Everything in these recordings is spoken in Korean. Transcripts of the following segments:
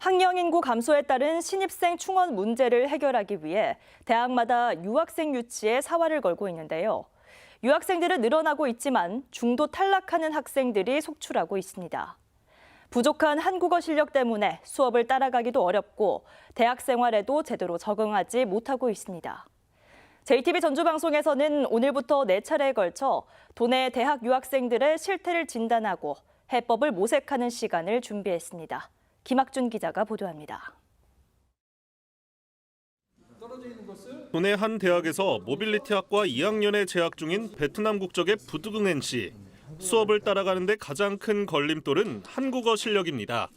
학령 인구 감소에 따른 신입생 충원 문제를 해결하기 위해 대학마다 유학생 유치에 사활을 걸고 있는데요. 유학생들은 늘어나고 있지만 중도 탈락하는 학생들이 속출하고 있습니다. 부족한 한국어 실력 때문에 수업을 따라가기도 어렵고 대학 생활에도 제대로 적응하지 못하고 있습니다. JTB 전주방송에서는 오늘부터 4차례에 걸쳐 도내 대학 유학생들의 실태를 진단하고 해법을 모색하는 시간을 준비했습니다. 김학준 기자가 보도합니다. 도내 한 대학에서 모빌리티학과 2학년에 재학 중인 베트남 국적의 부드긍엔 씨. 수업을 따라가는데 가장 큰 걸림돌은 한국어 실력입니다.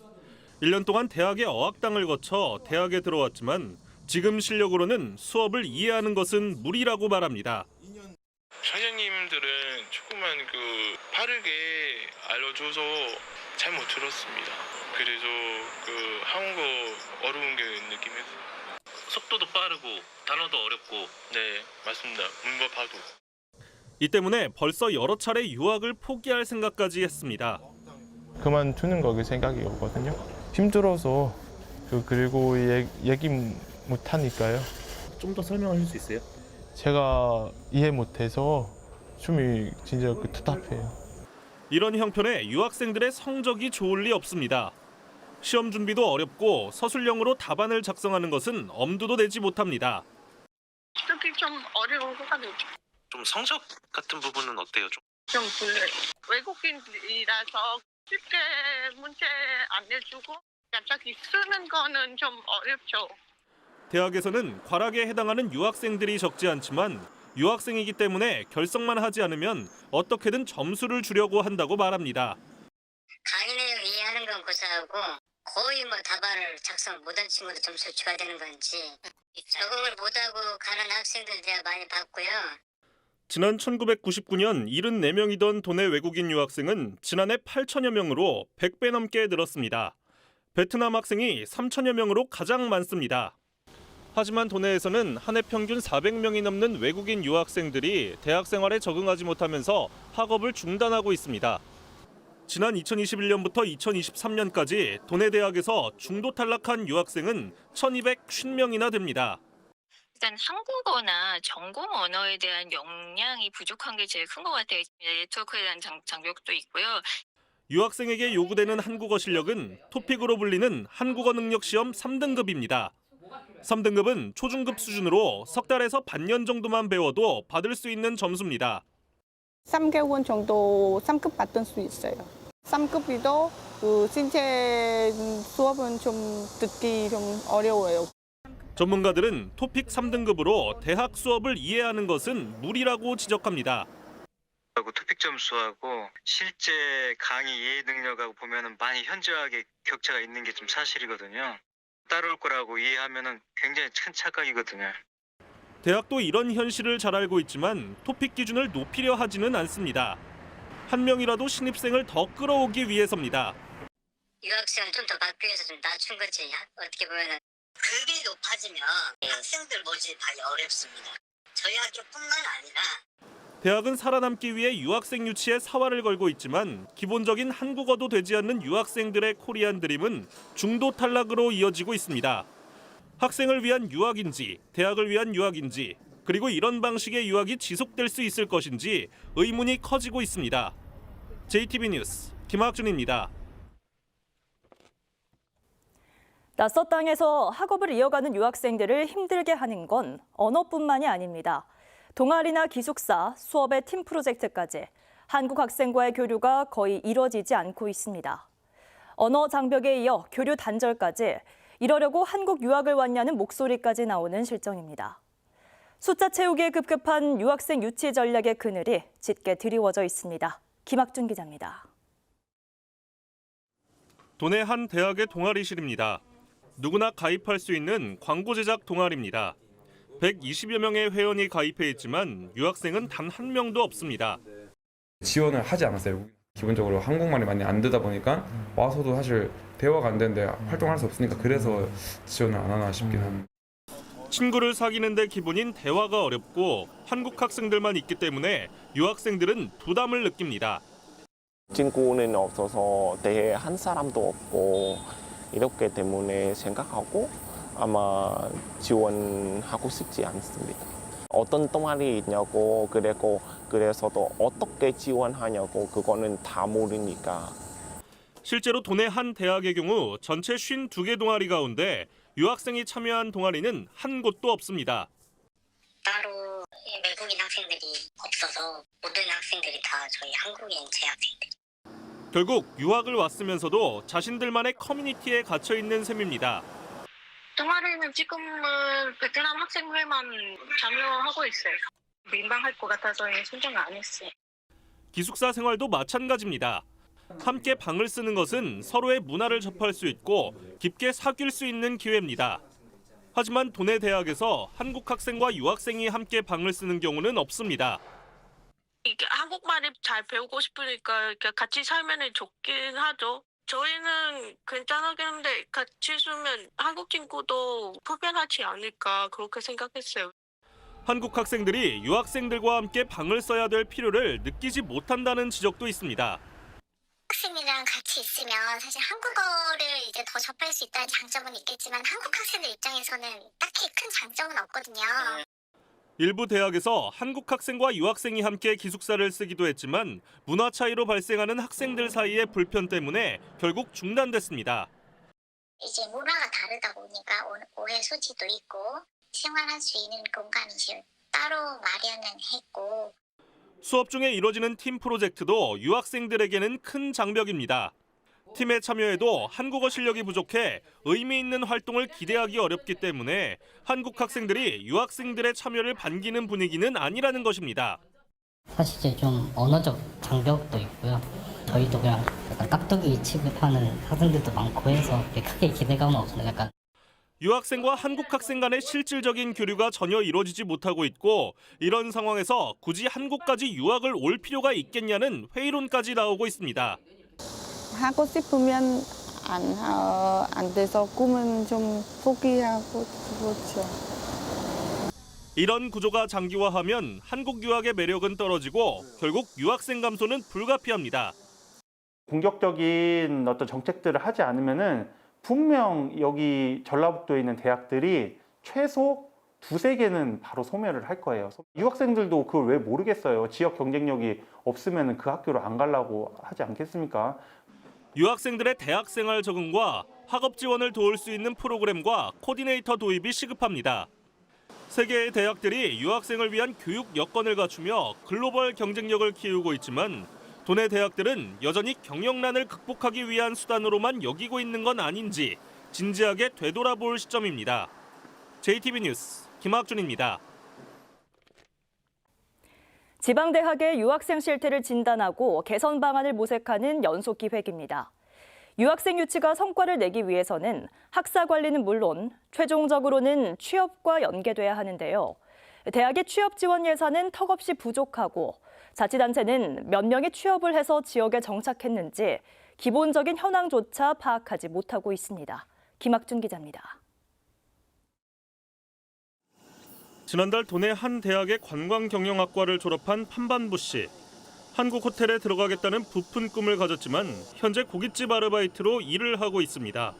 1년 동안 대학의 어학당을 거쳐 대학에 들어왔지만 지금 실력으로는 수업을 이해하는 것은 무리라고 말합니다. 선생님들은 조금만 빠르게 알려줘서 잘 못 들었습니다. 그래서 한국어 어려운 게 느낌이었어요. 속도도 빠르고 단어도 어렵고. 네, 맞습니다. 문법 봐도. 이 때문에 벌써 여러 차례 유학을 포기할 생각까지 했습니다. 그만두는 거 생각이었거든요. 힘들어서 그리고 얘기 못 하니까요. 좀 더 설명해 줄 수 있어요? 제가 이해 못해서 춤이 진짜 답답해요. 이런 형편에 유학생들의 성적이 좋을 리 없습니다. 시험 준비도 어렵고 서술형으로 답안을 작성하는 것은 엄두도 내지 못합니다. 그게 좀 어려운 것 같아요. 좀 성적 같은 부분은 어때요? 좀 불려요. 외국인이라서 쉽게 문제 안 내주고 갑자기 쓰는 거는 좀 어렵죠. 대학에서는 과락에 해당하는 유학생들이 적지 않지만 유학생이기 때문에 결석만 하지 않으면 어떻게든 점수를 주려고 한다고 말합니다. 강의 내용 이해하는 건 고사하고 거의 답안을 작성 못한 친구도 점수 줘야 되는 건지 적응을 못하고 가는 학생들 제가 많이 봤고요. 지난 1999년 74명이던 도내 외국인 유학생은 지난해 8천여 명으로 100배 넘게 늘었습니다. 베트남 학생이 3천여 명으로 가장 많습니다. 하지만 도내에서는 한 해 평균 400명이 넘는 외국인 유학생들이 대학 생활에 적응하지 못하면서 학업을 중단하고 있습니다. 지난 2021년부터 2023년까지 도내 대학에서 중도 탈락한 유학생은 1,250명이나 됩니다. 일단 한국어나 전공 언어에 대한 역량이 부족한 게 제일 큰 것 같아요. 네트워크에 대한 장벽도 있고요. 유학생에게 요구되는 한국어 실력은 토픽으로 불리는 한국어 능력 시험 3등급입니다. 3등급은 초중급 수준으로 석 달에서 반년 정도만 배워도 받을 수 있는 점수입니다. 3개월 정도 3급 받을 수 있어요. 3급이도 신체 수업은 좀 듣기 좀 어려워요. 전문가들은 토픽 3등급으로 대학 수업을 이해하는 것은 무리라고 지적합니다. 토픽 점수하고 실제 강의 이해 능력하고 보면은 많이 현저하게 격차가 있는 게 좀 사실이거든요. 따라올 거라고 이해하면은 굉장히 큰 착각이거든요. 대학도 이런 현실을 잘 알고 있지만 토픽 기준을 높이려 하지는 않습니다. 한 명이라도 신입생을 더 끌어오기 위해서입니다. 유학생을 좀 더 받기 위해서 좀 낮춘 거지. 어떻게 보면은 급이 높아지면 학생들 모집하기 어렵습니다. 저희 학교뿐만 아니라 대학은 살아남기 위해 유학생 유치에 사활을 걸고 있지만 기본적인 한국어도 되지 않는 유학생들의 코리안 드림은 중도 탈락으로 이어지고 있습니다. 학생을 위한 유학인지, 대학을 위한 유학인지, 그리고 이런 방식의 유학이 지속될 수 있을 것인지 의문이 커지고 있습니다. JTB 뉴스 김학준입니다. 낯선 땅에서 학업을 이어가는 유학생들을 힘들게 하는 건 언어뿐만이 아닙니다. 동아리나 기숙사, 수업의 팀 프로젝트까지 한국 학생과의 교류가 거의 이뤄지지 않고 있습니다. 언어 장벽에 이어 교류 단절까지 이러려고 한국 유학을 왔냐는 목소리까지 나오는 실정입니다. 숫자 채우기에 급급한 유학생 유치 전략의 그늘이 짙게 드리워져 있습니다. 김학준 기자입니다. 도내 한 대학의 동아리실입니다. 누구나 가입할 수 있는 광고 제작 동아리입니다. 120여 명의 회원이 가입해 있지만 유학생은 단 한 명도 없습니다. 지원을 하지 않았어요. 기본적으로 한국말이 많이 안 되다 보니까 와서도 사실 대화가 안 되는데 활동할 수 없으니까 그래서 지원을 안 하나 싶긴 합니다. 친구를 사귀는데 기본인 대화가 어렵고 한국 학생들만 있기 때문에 유학생들은 부담을 느낍니다. 친구는 없어서 대화한 사람도 없고 이렇기 때문에 생각하고 아마 지원하고 싶지 않습니다. 어떤 동아리 있냐고 그래서도 어떻게 지원하냐고 그거는 다 모르니까. 실제로 도내 한 대학의 경우 전체 52개 동아리 가운데 유학생이 참여한 동아리는 한 곳도 없습니다. 따로 외국인 학생들이 없어서 모든 학생들이 다 저희 한국인 재학생들. 결국 유학을 왔으면서도 자신들만의 커뮤니티에 갇혀 있는 셈입니다. 동아리는 지금은 베트남 학생회만 참여하고 있어요. 민망할 것 같아서 신청을 안 했어요. 기숙사 생활도 마찬가지입니다. 함께 방을 쓰는 것은 서로의 문화를 접할 수 있고 깊게 사귈 수 있는 기회입니다. 하지만 도내 대학에서 한국 학생과 유학생이 함께 방을 쓰는 경우는 없습니다. 한국말이 잘 배우고 싶으니까 같이 살면 좋긴 하죠. 저희는 괜찮긴 한데 같이 쓰면 한국 친구도 불편하지 않을까 그렇게 생각했어요. 한국 학생들이 유학생들과 함께 방을 써야 될 필요를 느끼지 못한다는 지적도 있습니다. 학생이랑 같이 있으면 사실 한국어를 이제 더 접할 수 있다는 장점은 있겠지만 한국 학생들 입장에서는 딱히 큰 장점은 없거든요. 일부 대학에서 한국 학생과 유학생이 함께 기숙사를 쓰기도 했지만 문화 차이로 발생하는 학생들 사이의 불편 때문에 결국 중단됐습니다. 이제 문화가 다르다 보니까 오해 소지도 있고 생활할 수 있는 공간이 따로 마련은 했고 수업 중에 이뤄지는 팀 프로젝트도 유학생들에게는 큰 장벽입니다. 팀에 참여해도 한국어 실력이 부족해 의미 있는 활동을 기대하기 어렵기 때문에 한국 학생들이 유학생들의 참여를 반기는 분위기는 아니라는 것입니다. 사실 좀 언어적 장벽도 있고요. 저희도 그냥 약간 깍두기 취급하는 학생들도 많고 해서 크게 기대감은 없어요. 약간 유학생과 한국 학생 간의 실질적인 교류가 전혀 이루어지지 못하고 있고 이런 상황에서 굳이 한국까지 유학을 올 필요가 있겠냐는 회의론까지 나오고 있습니다. 하고 싶으면 안 돼서 꿈은 좀 포기하고 그렇죠. 이런 구조가 장기화하면 한국 유학의 매력은 떨어지고 결국 유학생 감소는 불가피합니다. 공격적인 어떤 정책들을 하지 않으면은 분명 여기 전라북도에 있는 대학들이 최소 2-3개는 바로 소멸을 할 거예요. 유학생들도 그걸 왜 모르겠어요. 지역 경쟁력이 없으면 그 학교로 안 가려고 하지 않겠습니까? 유학생들의 대학 생활 적응과 학업 지원을 도울 수 있는 프로그램과 코디네이터 도입이 시급합니다. 세계의 대학들이 유학생을 위한 교육 여건을 갖추며 글로벌 경쟁력을 키우고 있지만 도내 대학들은 여전히 경영난을 극복하기 위한 수단으로만 여기고 있는 건 아닌지 진지하게 되돌아볼 시점입니다. JTB 뉴스 김학준입니다. 지방대학의 유학생 실태를 진단하고 개선 방안을 모색하는 연속기획입니다. 유학생 유치가 성과를 내기 위해서는 학사 관리는 물론 최종적으로는 취업과 연계돼야 하는데요. 대학의 취업 지원 예산은 턱없이 부족하고 자치단체는 몇 명이 취업을 해서 지역에 정착했는지 기본적인 현황조차 파악하지 못하고 있습니다. 김학준 기자입니다. 지난달 도내 한 대학의 관광경영학과를 졸업한 판반부 씨. 한국 호텔에 들어가겠다는 부푼 꿈을 가졌지만 현재 고깃집 아르바이트로 일을 하고 있습니다.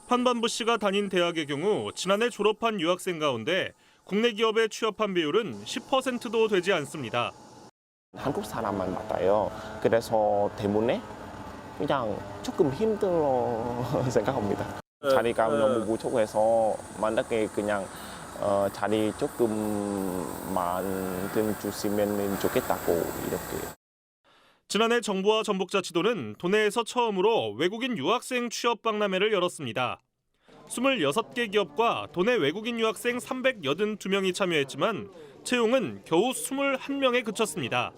판반부 씨가 다닌 대학의 경우 지난해 졸업한 유학생 가운데 국내 기업에 취업한 비율은 10%도 되지 않습니다. 한국 사람만 맞아요. 그래서 때문에 그냥 조금 힘들어 생각합니다. 자리가 너무 부족해서 만약에 그냥 자리 조금만 주시면 좋겠다고 이렇게. 지난해 정부와 전북자치도는 도내에서 처음으로 외국인 유학생 취업 박람회를 열었습니다. 26개 기업과 도내 외국인 유학생 382명이 참여했지만 채용은 겨우 21명에 그쳤습니다.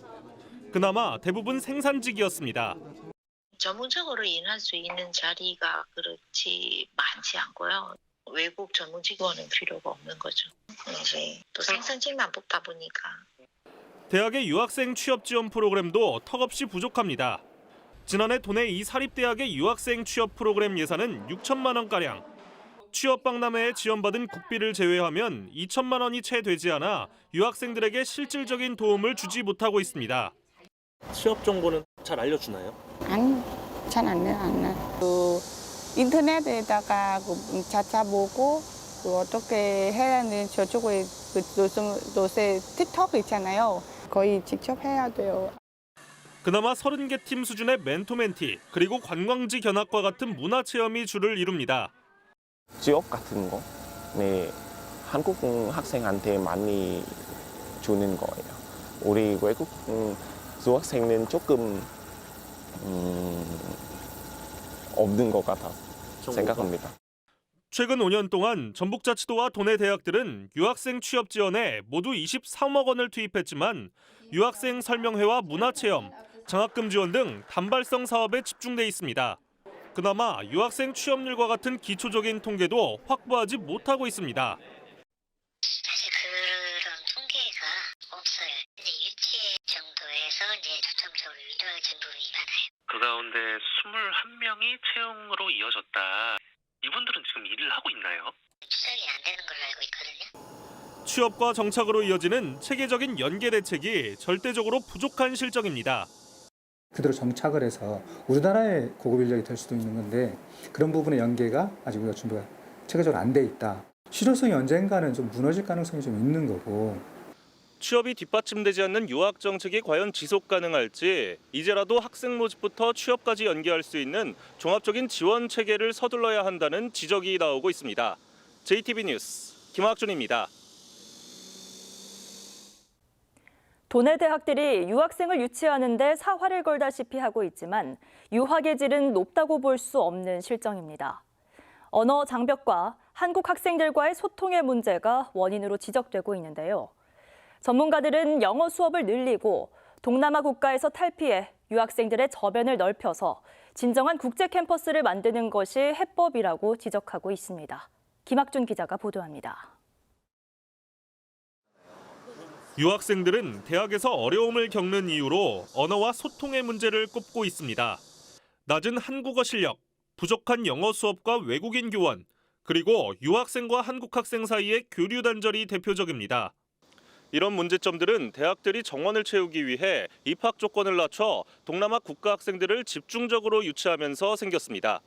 그나마 대부분 생산직이었습니다. 전문적으로 일할 수 있는 자리가 그렇지 많지 않고요. 외국 전문 직원은 필요가 없는 거죠. 이제 또 생산직만 뽑다 보니까. 대학의 유학생 취업 지원 프로그램도 턱없이 부족합니다. 지난해 도내 이 사립대학의 유학생 취업 프로그램 예산은 6천만 원가량. 취업 박람회에 지원받은 국비를 제외하면 2천만 원이 채 되지 않아 유학생들에게 실질적인 도움을 주지 못하고 있습니다. 취업 정보는 잘 알려주나요? 아니, 잘 안 해요. 인터넷에다가 찾아보고 어떻게 해야 하는 저쪽에 요새 틱톡 있잖아요. 거의 직접 해야 돼요. 그나마 30개 팀 수준의 멘토멘티 그리고 관광지 견학과 같은 문화체험이 주를 이룹니다. 지역 같은 거, 네, 한국 학생한테 많이 주는 거예요. 우리 외국 유학생은 조금 없는 것 같아 생각합니다. 최근 5년 동안 전북자치도와 도내 대학들은 유학생 취업 지원에 모두 23억 원을 투입했지만 유학생 설명회와 문화체험, 장학금 지원 등 단발성 사업에 집중돼 있습니다. 그나마 유학생 취업률과 같은 기초적인 통계도 확보하지 못하고 있습니다. 사실 그런 통계가 없어요. 이제 유치회 정도에서 이제 초점적으로 유도학생 부분이 많아요. 그 가운데 21명이 채용으로 이어졌다. 이분들은 지금 일을 하고 있나요? 추적이 안 되는 걸로 알고 있거든요. 취업과 정착으로 이어지는 체계적인 연계 대책이 절대적으로 부족한 실정입니다. 그대로 정착을 해서 우리나라의 고급 인력이 될 수도 있는 건데 그런 부분의 연계가 아직 우리가 준비가 체계적으로 안 돼 있다. 실효성이 언젠가는 좀 무너질 가능성이 좀 있는 거고. 취업이 뒷받침되지 않는 유학 정책이 과연 지속 가능할지 이제라도 학생 모집부터 취업까지 연계할 수 있는 종합적인 지원 체계를 서둘러야 한다는 지적이 나오고 있습니다. JTB 뉴스 김학준입니다. 도내 대학들이 유학생을 유치하는 데 사활을 걸다시피 하고 있지만 유학의 질은 높다고 볼 수 없는 실정입니다. 언어 장벽과 한국 학생들과의 소통의 문제가 원인으로 지적되고 있는데요. 전문가들은 영어 수업을 늘리고 동남아 국가에서 탈피해 유학생들의 저변을 넓혀서 진정한 국제 캠퍼스를 만드는 것이 해법이라고 지적하고 있습니다. 김학준 기자가 보도합니다. 유학생들은 대학에서 어려움을 겪는 이유로 언어와 소통의 문제를 꼽고 있습니다. 낮은 한국어 실력, 부족한 영어 수업과 외국인 교원, 그리고 유학생과 한국 학생 사이의 교류 단절이 대표적입니다. 이런 문제점들은 대학들이 정원을 채우기 위해 입학 조건을 낮춰 동남아 국가 학생들을 집중적으로 유치하면서 생겼습니다.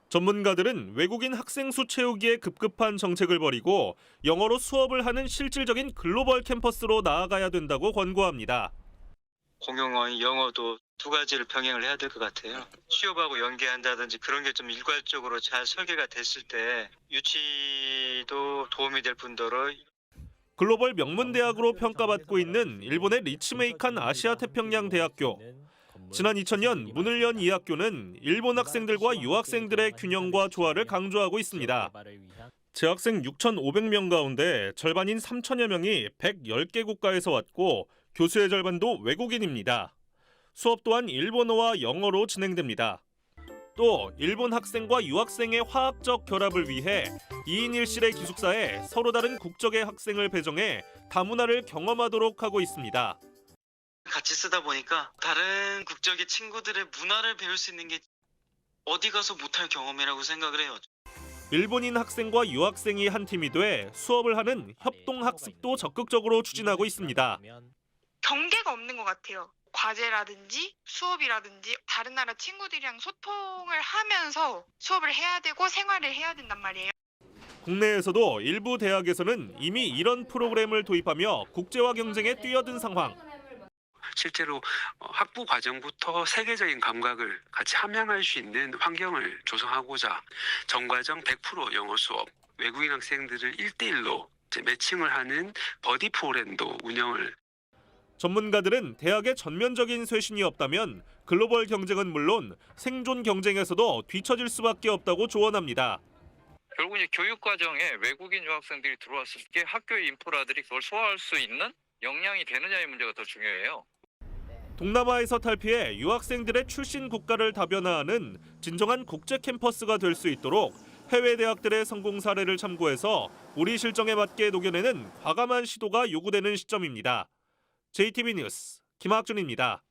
전문가들은 외국인 학생 수 채우기에 급급한 정책을 벌이고 영어로 수업을 하는 실질적인 글로벌 캠퍼스로 나아가야 된다고 권고합니다. 공용어인 영어도 두 가지를 병행을 해야 될 것 같아요. 취업하고 연계한다든지 그런 게 좀 일괄적으로 잘 설계가 됐을 때 유치도 도움이 될 뿐더러 글로벌 명문대학으로 평가받고 있는 일본의 리츠메이칸 아시아태평양대학교. 지난 2000년 문을 연 이 학교는 일본 학생들과 유학생들의 균형과 조화를 강조하고 있습니다. 재학생 6,500명 가운데 절반인 3천여 명이 110개 국가에서 왔고 교수의 절반도 외국인입니다. 수업 또한 일본어와 영어로 진행됩니다. 또 일본 학생과 유학생의 화학적 결합을 위해 2인 1실의 기숙사에 서로 다른 국적의 학생을 배정해 다문화를 경험하도록 하고 있습니다. 같이 쓰다 보니까 다른 국적의 친구들의 문화를 배울 수 있는 게 어디 가서 못할 경험이라고 생각을 해요. 일본인 학생과 유학생이 한 팀이 돼 수업을 하는 협동학습도 적극적으로 추진하고 있습니다. 경계가 없는 것 같아요. 과제라든지 수업이라든지 다른 나라 친구들이랑 소통을 하면서 수업을 해야 되고 생활을 해야 된단 말이에요. 국내에서도 일부 대학에서는 이미 이런 프로그램을 도입하며 국제화 경쟁에 뛰어든 상황. 실제로 학부 과정부터 세계적인 감각을 같이 함양할 수 있는 환경을 조성하고자 전과정 100% 영어 수업, 외국인 학생들을 1대1로 매칭을 하는 버디 프로그램도 운영을. 전문가들은 대학의 전면적인 쇄신이 없다면 글로벌 경쟁은 물론 생존 경쟁에서도 뒤처질 수밖에 없다고 조언합니다. 결국 이제 교육 과정에 외국인 유학생들이 들어왔을 때 학교의 인프라들이 그걸 소화할 수 있는 역량이 되느냐의 문제가 더 중요해요. 동남아에서 탈피해 유학생들의 출신 국가를 다변화하는 진정한 국제 캠퍼스가 될 수 있도록 해외 대학들의 성공 사례를 참고해서 우리 실정에 맞게 녹여내는 과감한 시도가 요구되는 시점입니다. JTB 뉴스 김학준입니다.